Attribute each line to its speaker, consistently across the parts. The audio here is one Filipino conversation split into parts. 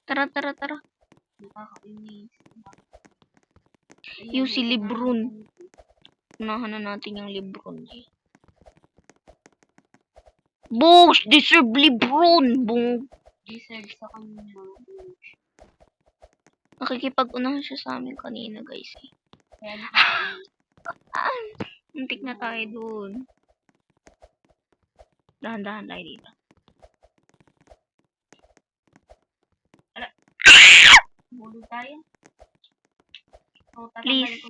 Speaker 1: Tara, tara, tara.
Speaker 2: Nakakainis.
Speaker 1: Yung si Lebron. Unahan na natin yung Lebron. Boss! Deserve Lebron! Boom!
Speaker 2: Deserve sa kanya.
Speaker 1: Nakikipag-unahan siya sa amin kanina, guys.
Speaker 2: Kaya
Speaker 1: Muntik na tayo dun. Dahan-dahan tayo dito.
Speaker 2: bulog tayo. So,
Speaker 1: Please.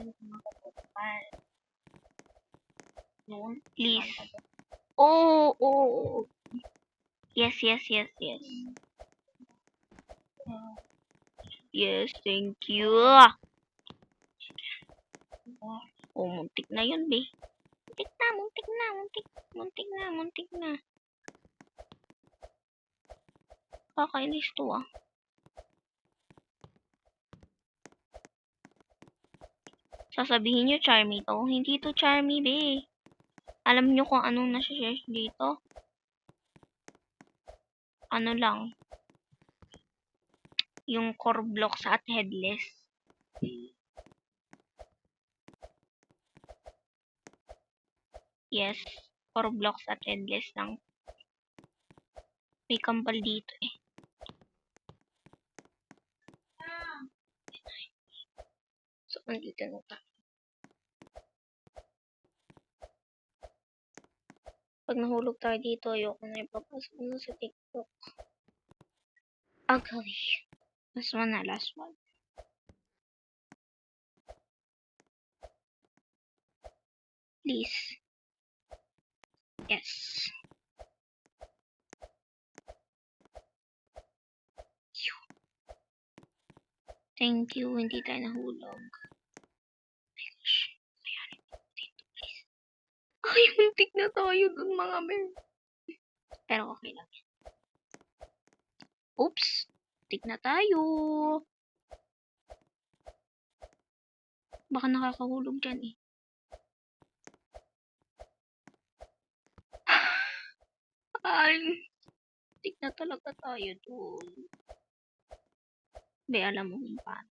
Speaker 2: Noon.
Speaker 1: Please. Oh, oh. Yes, yes, yes, yes. Yes, thank you. Oh, muntik na yun, be. Muntik na, muntik na, muntik na, muntik na. Kakainis to, ah. Sasabihin nyo, Charmy to. Hindi to Charmy, be. Alam nyo kung anong nasa-share dito? Ano lang. Yung core blocks at headless. Yes. Core blocks at headless lang. May kambal dito, eh. So, andito na tayo. Pag nahulog tayo dito, ayoko na ipapasok na sa TikTok. Okay. Last one na, last one. Please. Yes. Thank you, hindi tayo nahulog. Ay, muntik na tayo dun, mga men. Pero okay lang. Oops. Muntik na tayo. Baka nakakahulog dyan, eh. Ay, muntik na talaga tayo dun. Be, alam mo kung paano.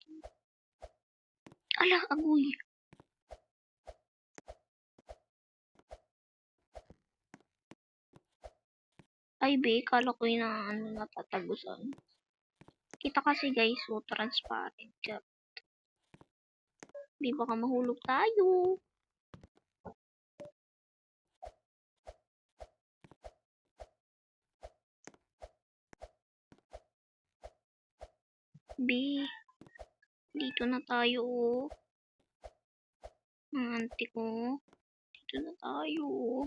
Speaker 1: Ala, agoy. Ay, be, kala ko yung natatagusan. Kita kasi, guys, so transparent. Di baka mahulog tayo. B. Dito na tayo, oh. Ang auntie ko. Dito na tayo, oh.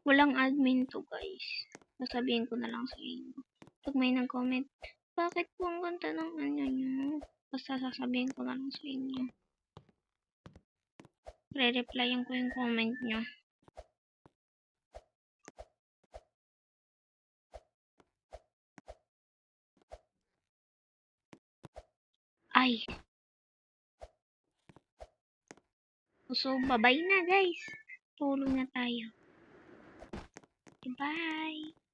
Speaker 1: Walang admin to, guys. Sasabihin ko na lang sa inyo. Pag may nag-comment, bakit po ang ganda ng ano nyo? Basta sasabihin ko na lang sa inyo. Re-replyan ko yung comment nyo. Ay. So, bye-bye na, guys. Tulog na tayo. Bye.